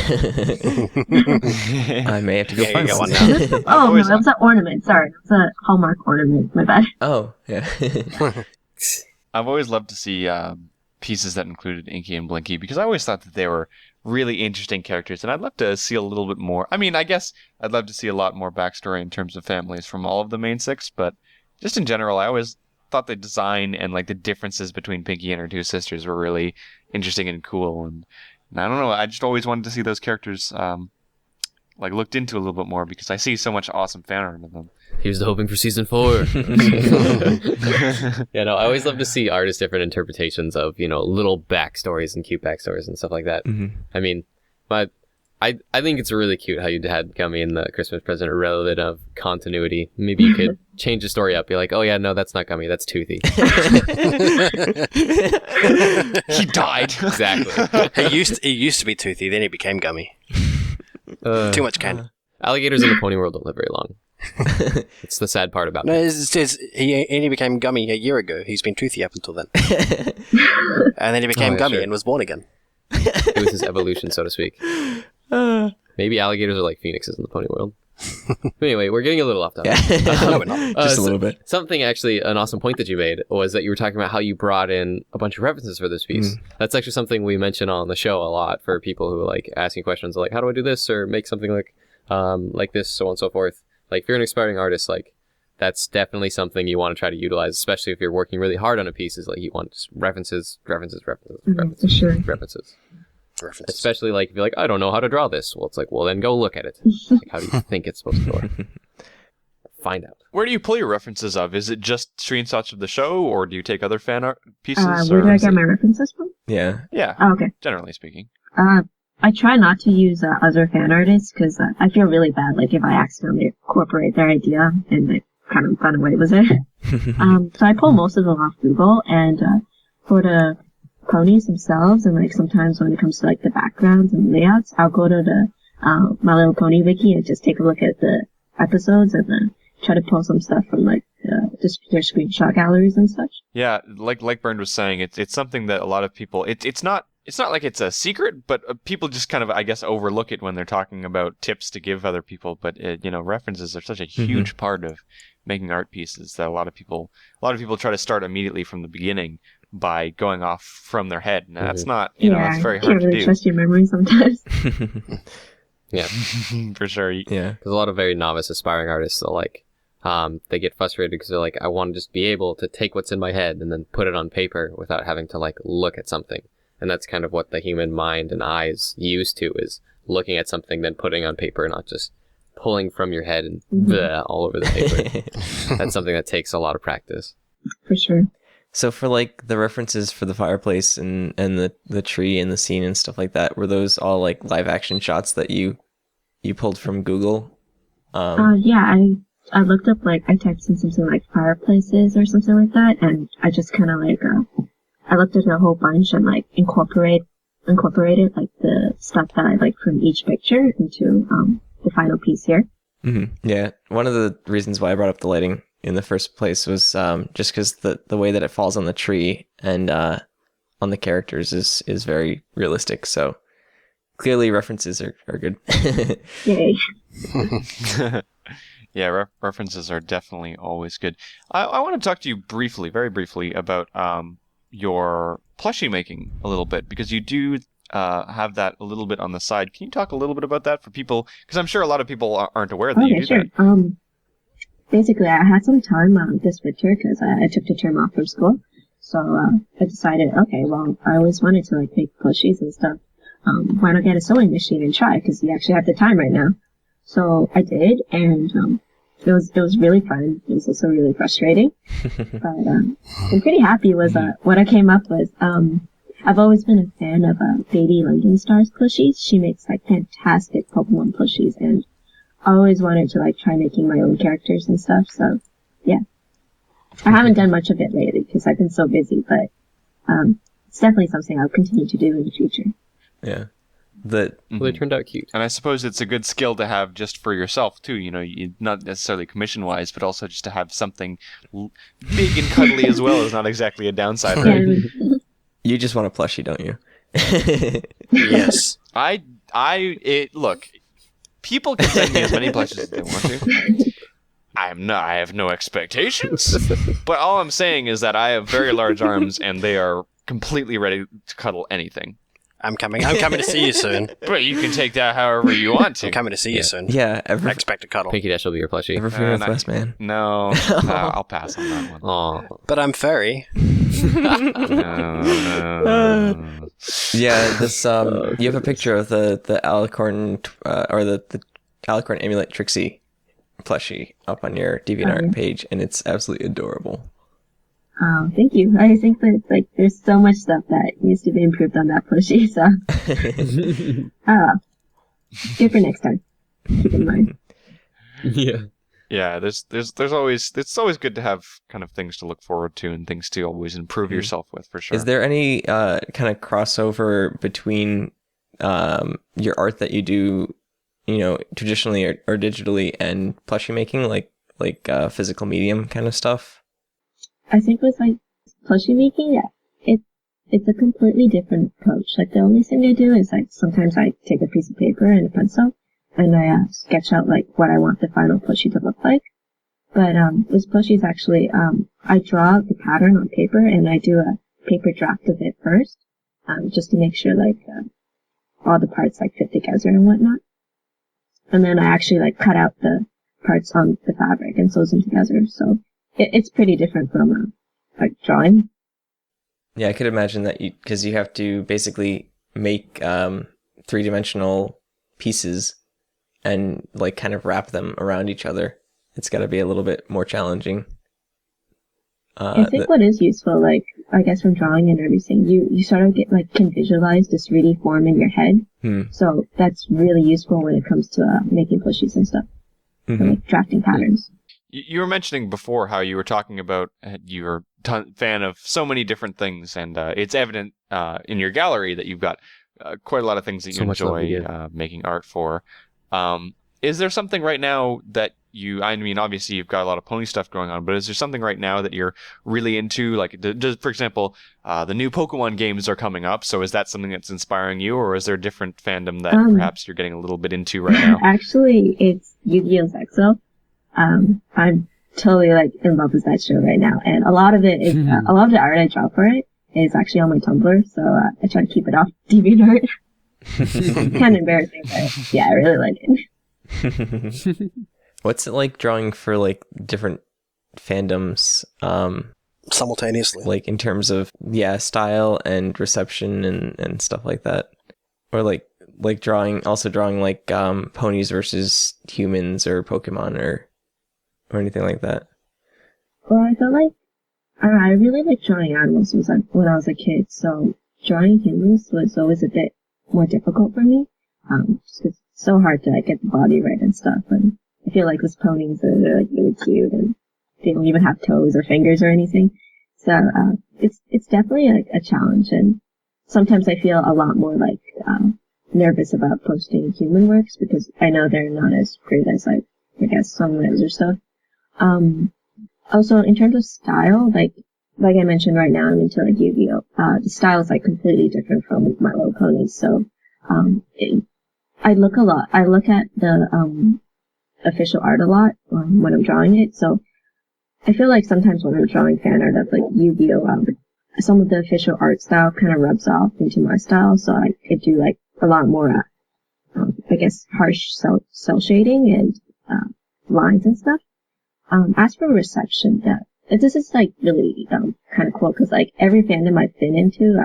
may have to go Yeah, find you got one one now. Oh, no, it was an ornament. Sorry. It was a Hallmark ornament. My bad. Oh, yeah. I've always loved to see pieces that included Inky and Blinky because I always thought that they were really interesting characters, and I'd love to see a little bit more. I mean, I guess I'd love to see a lot more backstory in terms of families from all of the main six, but just in general, I always thought the design and like the differences between Pinky and her two sisters were really interesting and cool. And I don't know, I just always wanted to see those characters like looked into a little bit more because I see so much awesome fan art of them. Here's the hoping for season 4. Yeah, no, I always love to see artists' different interpretations of, you know, little backstories and cute backstories and stuff like that. I mean, but I think it's really cute how you had Gummy in the Christmas present, a relevant of continuity. Maybe you could change the story up. Be like, oh yeah, no, that's not Gummy, that's Toothy. He died. Exactly. He used to be Toothy, then he became Gummy. Too much canon. Alligators in the pony world don't live very long. It's the sad part about No, it. it says he only became Gummy a year ago. He's been Toothy up until then. And then he became yeah, Gummy sure. and was born again. It was his evolution, so to speak. Maybe alligators are like phoenixes in the pony world. But anyway, we're getting a little off topic. No, we're not. Just a little bit. Something actually, an awesome point that you made was that you were talking about how you brought in a bunch of references for this piece. That's actually something we mention on the show a lot for people who like asking questions like, how do I do this? Or make something like this, so on and so forth. Like if you're an aspiring artist, like that's definitely something you want to try to utilize, especially if you're working really hard on a piece, is like you want just references. For sure. References. References. Especially like if you're like, I don't know how to draw this. Well, it's like, well, then go look at it. Like, how do you think it's supposed to work? Find out. Where do you pull your references of? Is it just screenshots of the show, or do you take other fan art pieces? Where do or I is get it- my references from? Yeah. Yeah, Oh, okay. generally speaking. I try not to use other fan artists because I feel really bad, like if I accidentally incorporate their idea and I kind of run away with it. So I pull most of them off Google, and for the ponies themselves, and like sometimes when it comes to like the backgrounds and layouts, I'll go to the My Little Pony wiki and just take a look at the episodes and then try to pull some stuff from like just their screenshot galleries and such. Yeah, like Bernd was saying, it's something that a lot of people. It's not like it's a secret, but people just kind of, I guess, overlook it when they're talking about tips to give other people. But references are such a huge part of making art pieces that a lot of people try to start immediately from the beginning by going off from their head, and that's not, that's very I hard can't to really do. trust your memory sometimes. Yeah. For sure. Yeah. Because a lot of very novice aspiring artists will like, they get frustrated because they're like, I want to just be able to take what's in my head and then put it on paper without having to like look at something. And that's kind of what the human mind and eyes used to, is looking at something, then putting on paper, not just pulling from your head and bleh, all over the paper. That's something that takes a lot of practice. For sure. So for like the references for the fireplace and the tree and the scene and stuff like that, were those all like live action shots that you pulled from Google? Yeah, I I looked up, like, I typed in something like fireplaces or something like that, and I just kind of, like, I looked at a whole bunch and, like, incorporated, like, the stuff that I like from each picture into, the final piece here. Mm-hmm. Yeah, one of the reasons why I brought up the lighting in the first place was just because the way that it falls on the tree and on the characters is very realistic, so clearly references are good. Yay. Yeah, references are definitely always good. I want to talk to you briefly, very briefly, about your plushie making a little bit, because you do have that a little bit on the side. Can you talk a little bit about that for people? Because I'm sure a lot of people aren't aware that you do sure. that. Basically, I had some time this winter because I took the term off from school. So I decided, okay, well, I always wanted to like make plushies and stuff. Why not get a sewing machine and try? Because you actually have the time right now. So I did, and it was really fun. It was also really frustrating, but I'm pretty happy with what I came up with. I've always been a fan of Baby London Stars plushies. She makes like fantastic Pokemon plushies, and I always wanted to like try making my own characters and stuff. So yeah, I haven't done much of it lately because I've been so busy, but it's definitely something I'll continue to do in the future. Yeah. Well, they turned out cute. And I suppose it's a good skill to have just for yourself, too. You know, not necessarily commission-wise, but also just to have something big and cuddly as well is not exactly a downside, right? You just want a plushie, don't you? Yes. Look, people can send me as many plushies as they want to. I have no expectations. But all I'm saying is that I have very large arms, and they are completely ready to cuddle anything. I'm coming to see you soon. But you can take that however you want to. I'm coming to see you soon. Yeah, I expect a cuddle. Pinky Dash will be your plushie. Everfree Northwest, man. No, I'll pass on that one. Aw. But I'm furry. No. Yeah, this you have a picture of the Alicorn or the Alicorn Amulet Trixie plushie up on your DeviantArt page, and it's absolutely adorable. Oh, thank you. I think that like there's so much stuff that needs to be improved on that plushie, so good for next time. Keep in mind. Yeah. Yeah, there's always it's always good to have kind of things to look forward to and things to always improve yourself with, for sure. Is there any kind of crossover between your art that you do, you know, traditionally or digitally, and plushie making, like physical medium kind of stuff? I think with like plushie making, yeah, it's a completely different approach. Like the only thing I do is like sometimes I take a piece of paper and a pencil and I sketch out like what I want the final plushie to look like. But with plushies actually, I draw the pattern on paper and I do a paper draft of it first, just to make sure like all the parts like fit together and whatnot. And then I actually like cut out the parts on the fabric and sew them together. So it's pretty different from like drawing. Yeah, I could imagine that because you have to basically make three-dimensional pieces and like kind of wrap them around each other. It's got to be a little bit more challenging. I think what is useful, like I guess from drawing and everything, you sort of can visualize this 3D form in your head. So that's really useful when it comes to making plushies and stuff, or, like drafting patterns. You were mentioning before how you were talking about you're a fan of so many different things, and it's evident in your gallery that you've got quite a lot of things that you enjoy making art for. Is there something right now that I mean, obviously you've got a lot of pony stuff going on, but is there something right now that you're really into? Like, for example, the new Pokemon games are coming up, so is that something that's inspiring you, or is there a different fandom that perhaps you're getting a little bit into right now? Actually, it's Yu-Gi-Oh! Zexo. I'm totally like in love with that show right now, and a lot of it is a lot of the art I draw for it is actually on my Tumblr, so I try to keep it off DeviantArt. Kind of embarrassing, but yeah, I really like it. What's it like drawing for like different fandoms simultaneously? Like in terms of style and reception and stuff like that, or like drawing like ponies versus humans or Pokemon or anything like that? Well, I felt like I really like drawing animals when I was a kid, so drawing humans was always a bit more difficult for me. Just 'cause it's so hard to like get the body right and stuff, and I feel like with ponies they're like really cute and they don't even have toes or fingers or anything. So it's definitely a challenge, and sometimes I feel a lot more like nervous about posting human works because I know they're not as great as I guess some of my other stuff. Also in terms of style, like I mentioned, right now I'm into like Yu-Gi-Oh. The style is like completely different from My Little Ponies, so I look at the official art a lot when I'm drawing it. So I feel like sometimes when I'm drawing fan art of like Yu-Gi-Oh, some of the official art style kind of rubs off into my style. So I do like a lot more, I guess, harsh cell shading and lines and stuff. As for reception, this is like really kind of cool because like every fandom I've been into,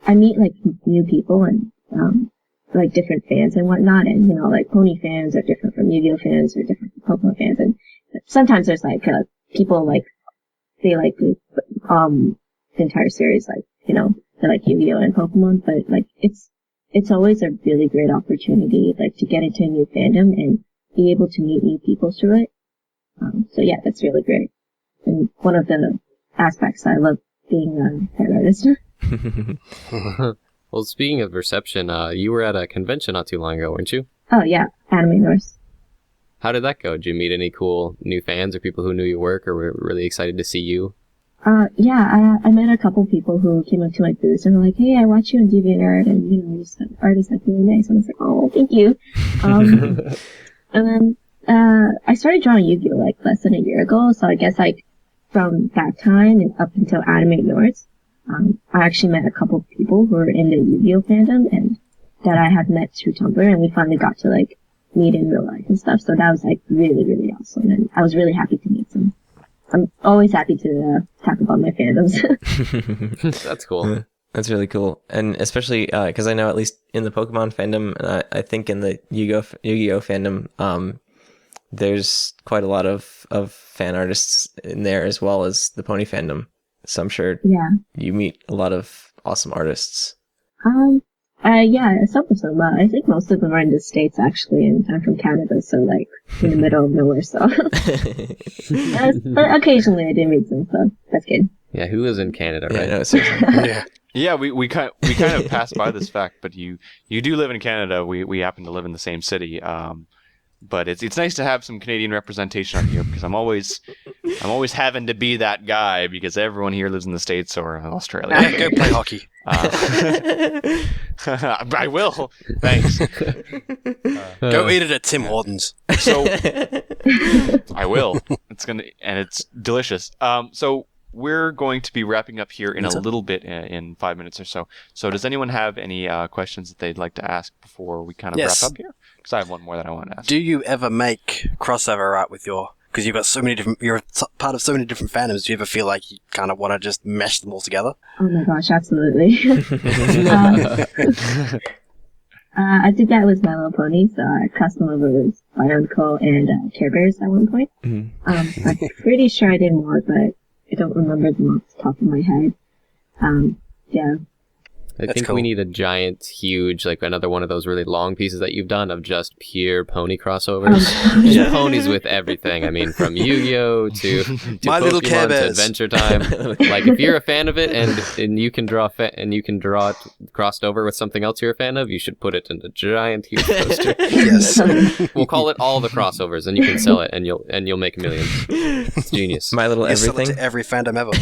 I meet like new people and like different fans and whatnot, and you know, like pony fans are different from Yu-Gi-Oh fans or different from Pokemon fans, and sometimes there's like people like they like the entire series, like you know, they like Yu-Gi-Oh and Pokemon, but like it's always a really great opportunity like to get into a new fandom and be able to meet new people through it. So yeah, that's really great, and one of the aspects I love being a fan artist. Well, speaking of reception, you were at a convention not too long ago, weren't you? Oh yeah, animators. How did that go? Did you meet any cool new fans or people who knew your work or were really excited to see you? Yeah, I met a couple people who came up to my booth and were like, "Hey, I watch you on DeviantArt, and you know, your art is like really nice." And I was like, "Oh, thank you." And then I started drawing Yu-Gi-Oh like less than a year ago, so I guess like from that time and up until Animate North, I actually met a couple of people who were in the Yu-Gi-Oh fandom and that I had met through Tumblr, and we finally got to like meet in real life and stuff. So that was like really, really awesome, and I was really happy to meet them. I'm always happy to talk about my fandoms. That's cool. That's really cool, and especially because I know at least in the Pokemon fandom, and I think in the Yu-Gi-Oh fandom, there's quite a lot of fan artists in there as well as the pony fandom. So I'm sure you meet a lot of awesome artists. Yeah, some of them. I think most of them are in the States actually, and I'm from Canada, so like in the middle of nowhere. So, but occasionally I do meet them, so that's good. Yeah, who lives in Canada, right? Yeah, no, seriously. Yeah. Yeah, we kind of passed by this fact, but you do live in Canada. We happen to live in the same city. But it's nice to have some Canadian representation on here because I'm always having to be that guy because everyone here lives in the States or Australia. Yeah, go play hockey. I will. Thanks. Go eat it at Tim Hortons. So I will. It's delicious. So we're going to be wrapping up here in a little bit, in 5 minutes or so. So does anyone have any questions that they'd like to ask before we kind of wrap up here? Because I have one more that I want to ask. Do you ever make crossover art with because you've got so many different, you're part of so many different fandoms, do you ever feel like you kind of want to just mesh them all together? Oh my gosh, absolutely. I did that with My Little Pony, so I custom over with Bionicle and Care Bears at one point. I'm pretty sure I did more, but I don't remember them off the top of my head. Yeah. I think we need a giant, huge, like another one of those really long pieces that you've done of just pure pony crossovers. Just ponies with everything. I mean, from Yu-Gi-Oh to My Pokemon Little Care to Bears. Adventure Time. Like if you're a fan of it and you can draw it crossed over with something else you're a fan of, you should put it in a giant, huge poster. Yes. We'll call it all the crossovers, and you can sell it, and you'll make millions. It's genius. My Little You sell Everything. it to every fandom ever.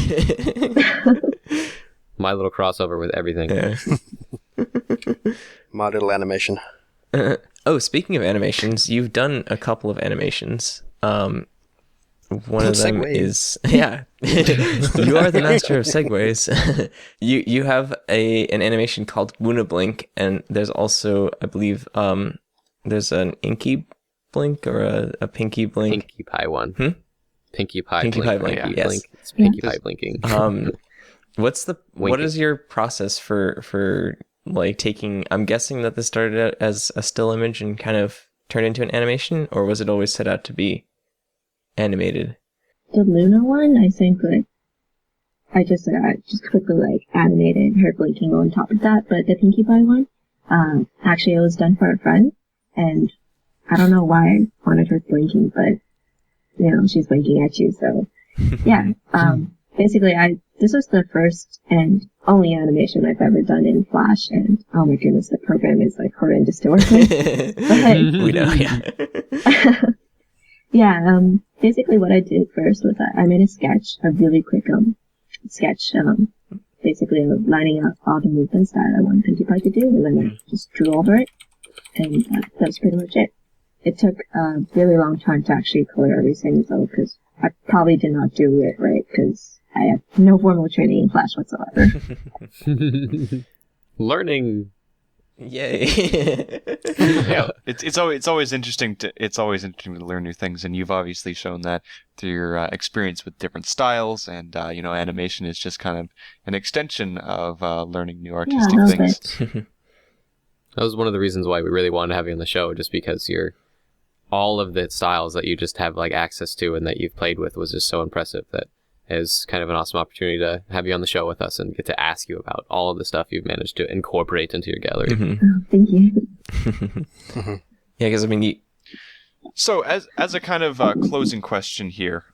My Little crossover with everything. Yeah. My Little Animation. Oh, speaking of animations, you've done a couple of animations. One of them Segways. is you are the master of segues. You have an animation called Wuna Blink, and there's also, I believe, there's an Inky Blink or a Pinky Blink. Pinkie Pie one. Pinkie Pie Pinkie Blink. Pie Blink, Pinkie yes. Blink. It's Pinkie Pie blinking. What Winky. is your process for like taking? I'm guessing that this started out as a still image and kind of turned into an animation, or was it always set out to be animated? The Luna one, I think like I just quickly like animated her blinking on top of that. But the Pinkie Pie one, actually it was done for a friend, and I don't know why I wanted her blinking, but, she's blinking at you, so, yeah. Basically, this was the first and only animation I've ever done in Flash, and oh my goodness, the program is like horrendous to work with. But, we know, yeah. yeah, basically what I did first was I made a really quick, sketch, basically lining up all the movements that I wanted Pinkie Pie to do, and then I just drew over it, and that's pretty much it. It took a really long time to actually color everything, though, because I probably did not do it right, because I have no formal training in Flash whatsoever. Learning. Yay. Yeah, it's always interesting to learn new things, and you've obviously shown that through your experience with different styles, and animation is just kind of an extension of learning new artistic things. That was one of the reasons why we really wanted to have you on the show, just because all of the styles that you just have like access to and that you've played with was just so impressive that is kind of an awesome opportunity to have you on the show with us and get to ask you about all of the stuff you've managed to incorporate into your gallery. Oh, thank you. Yeah, because I mean, So as a kind of closing question here,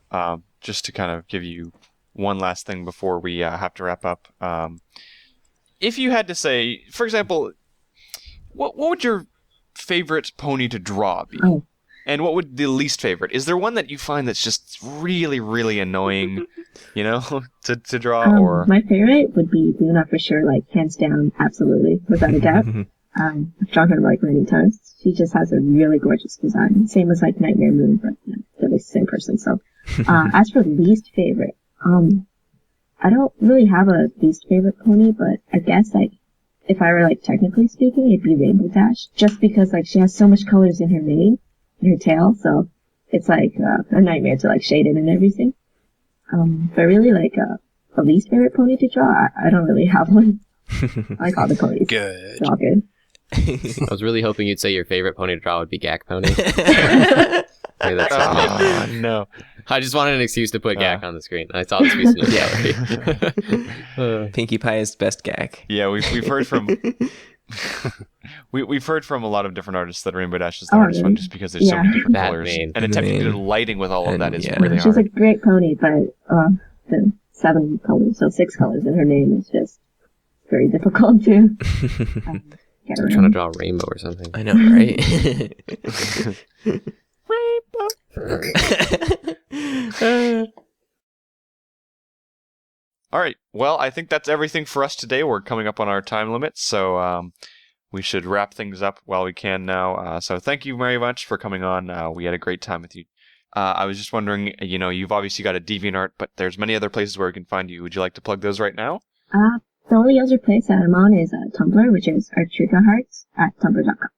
just to kind of give you one last thing before we have to wrap up, if you had to say, for example, what would your favorite pony to draw be? Oh. And what would the least favorite? Is there one that you find that's just really, really annoying, to draw? Or My favorite would be Luna for sure, like hands down, absolutely, without a doubt. I've drawn her like many times. She just has a really gorgeous design. Same as like Nightmare Moon, but they're the same person. So, as for least favorite, I don't really have a least favorite pony, but I guess like if I were like technically speaking, it'd be Rainbow Dash, just because like she has so much colors in her mane. Her tail, so it's like a nightmare to like shade it and everything. But really like a least favorite pony to draw, I don't really have one. I like all the ponies. Good. They're all good. I was really hoping you'd say your favorite pony to draw would be Gak Pony. Maybe that's no. I just wanted an excuse to put Gak on the screen. I saw this piece in your gallery. Pinkie Pie's best gag. Yeah, we've heard from we've heard from a lot of different artists that Rainbow Dash is the hardest one, just because there's so many different That colors, mane. and attempting to Mane. do lighting with all of that is Yeah. really She's hard. a great pony, but the 7 colors, so 6 colors in her name is just very difficult to get I'm trying to around. draw a rainbow or something. I know, right? All right. Well, I think that's everything for us today. We're coming up on our time limit, so we should wrap things up while we can now. So thank you very much for coming on. We had a great time with you. I was just wondering, you've obviously got a DeviantArt, but there's many other places where we can find you. Would you like to plug those right now? The only other place that I'm on is Tumblr, which is artsugahearts at tumblr.com.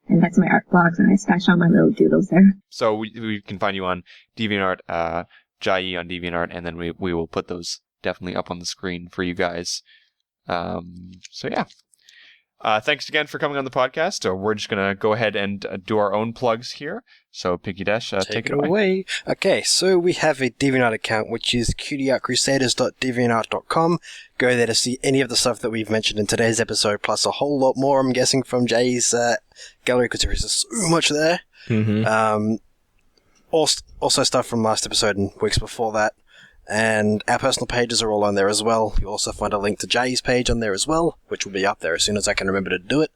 And that's my art blogs, and I stash all my little doodles there. So we can find you on DeviantArt, Jiayi on DeviantArt, and then we will put those definitely up on the screen for you guys. So yeah. Thanks again for coming on the podcast. We're just going to go ahead and do our own plugs here. So Pinkie Dash, take it away. Okay, so we have a DeviantArt account, which is cutieartcrusaders.deviantart.com. Go there to see any of the stuff that we've mentioned in today's episode, plus a whole lot more, I'm guessing, from Jay's gallery, because there is so much there. Mm-hmm. Also stuff from last episode and weeks before that. And our personal pages are all on there as well. You'll also find a link to Jay's page on there as well, which will be up there as soon as I can remember to do it.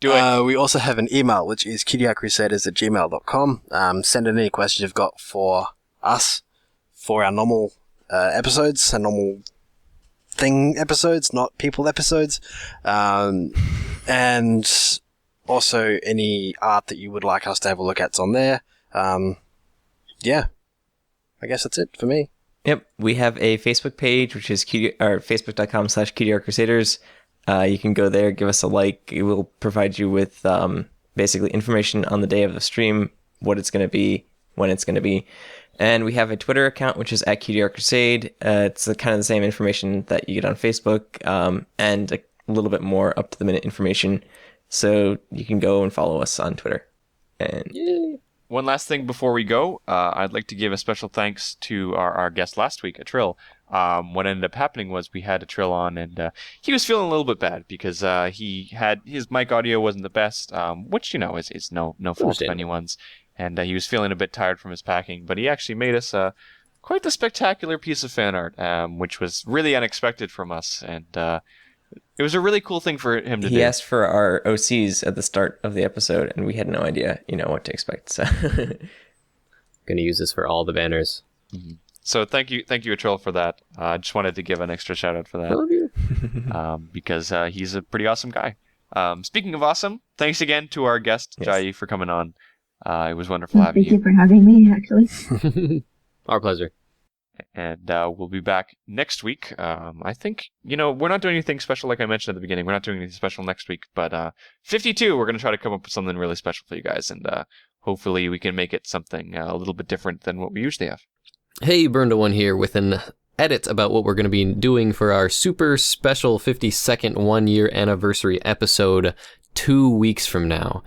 Do it. We also have an email, which is cutieartcrusaders@gmail.com. Send in any questions you've got for us, for our normal episodes, our normal thing episodes, not people episodes. And also any art that you would like us to have a look at's on there. Yeah, I guess that's it for me. Yep, we have a Facebook page, which is facebook.com/cutieartcrusaders. You can go there, give us a like. It will provide you with basically information on the day of the stream, what it's going to be, when it's going to be. And we have a Twitter account, which is @CutieArtCrusade. It's kind of the same information that you get on Facebook, and a little bit more up-to-the-minute information. So you can go and follow us on Twitter. And yay! One last thing before we go, I'd like to give a special thanks to our guest last week, Atril. what ended up happening was we had a Trill on, and he was feeling a little bit bad because his mic audio wasn't the best, which is no fault of anyone's, and he was feeling a bit tired from his packing. But he actually made us quite the spectacular piece of fan art, which was really unexpected from us, and it was a really cool thing for him to do. He asked for our OCs at the start of the episode, and we had no idea, what to expect. So, Gonna use this for all the banners. Mm-hmm. So thank you, Atrill, for that. I just wanted to give an extra shout out for that. I love you. Because he's a pretty awesome guy. Speaking of awesome, thanks again to our guest, Jiayi, for coming on. It was wonderful having you. Thank you for having me, actually. Our pleasure. And we'll be back next week. I think, we're not doing anything special like I mentioned at the beginning. We're not doing anything special next week. But 52, we're going to try to come up with something really special for you guys. And hopefully we can make it something a little bit different than what we usually have. Hey, Burn1 here with an edit about what we're going to be doing for our super special 52nd 1-year anniversary episode 2 weeks from now.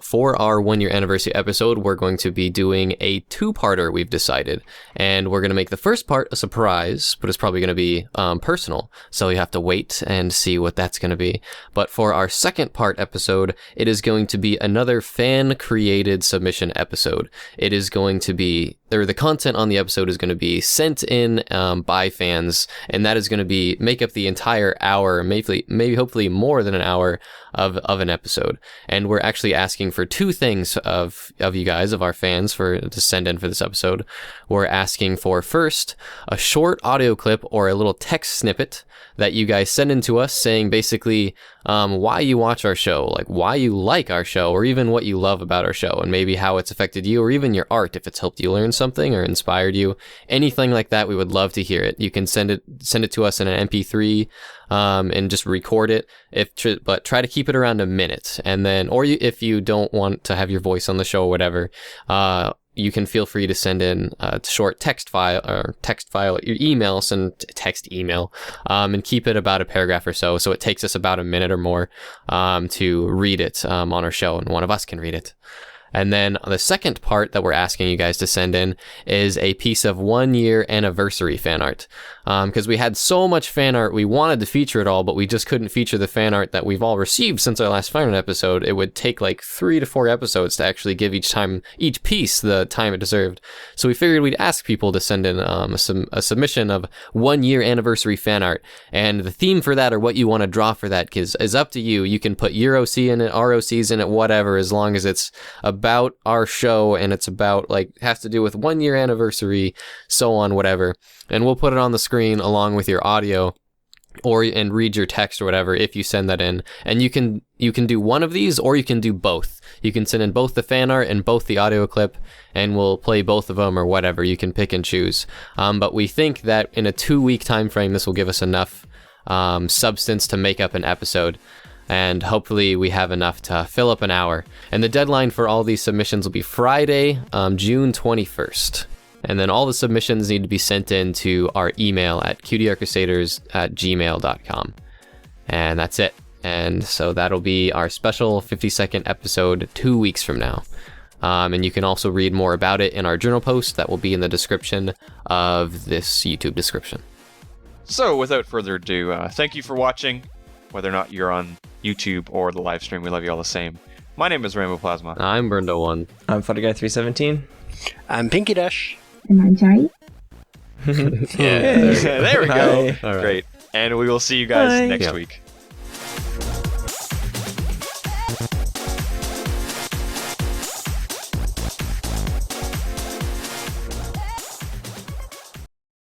For our 1-year anniversary episode, we're going to be doing a 2-parter, we've decided. And we're going to make the first part a surprise, but it's probably going to be personal. So you have to wait and see what that's going to be. But for our second part episode, it is going to be another fan-created submission episode. It is going to be, or the content on the episode is going to be sent in by fans, and that is going to make up the entire hour, maybe hopefully more than an hour of an episode. And we're actually asking for 2 things of you guys, of our fans, to send in for this episode. We're asking for, first, a short audio clip or a little text snippet that you guys send in to us saying basically why you watch our show, like why you like our show, or even what you love about our show, and maybe how it's affected you, or even your art, if it's helped you learn something or inspired you. Anything like that, we would love to hear it. You can send it to us in an MP3 and just record it, but try to keep it around a minute. And then, if you don't want to have your voice on the show or whatever, you can feel free to send in a short text file, your email, send text email, and keep it about a paragraph or so. So it takes us about a minute or more to read it on our show, and one of us can read it. And then the second part that we're asking you guys to send in is a piece of 1-year anniversary fan art. Because we had so much fan art, we wanted to feature it all, but we just couldn't feature the fan art that we've all received since our last fan art episode. It would take like 3 to 4 episodes to actually give each piece the time it deserved. So we figured we'd ask people to send in a submission of 1-year anniversary fan art. And the theme for that, or what you want to draw for that, is up to you. You can put your OC in it, our OCs in it, whatever, as long as it's about our show and it's about, has to do with 1-year anniversary, so on, whatever. And we'll put it on the screen along with your audio, and read your text or whatever if you send that in. And you can do one of these, or you can do both. You can send in both the fan art and both the audio clip, and we'll play both of them or whatever. You can pick and choose. But we think that in a 2-week time frame, this will give us enough substance to make up an episode. And hopefully we have enough to fill up an hour. And the deadline for all these submissions will be Friday, June 21st. And then all the submissions need to be sent in to our email at cutieartcrusaders@gmail.com. And that's it. And so that'll be our special 52nd episode 2 weeks from now. And you can also read more about it in our journal post that will be in the description of this YouTube description. So without further ado, thank you for watching. Whether or not you're on YouTube or the live stream, we love you all the same. My name is Rainbow Plasma. I'm Burn1. I'm FutterGuy317. I'm Pinky Dash. And I'm Jiayi. Yeah, there we go. Bye. Great. And we will see you guys Bye. next Yep. week.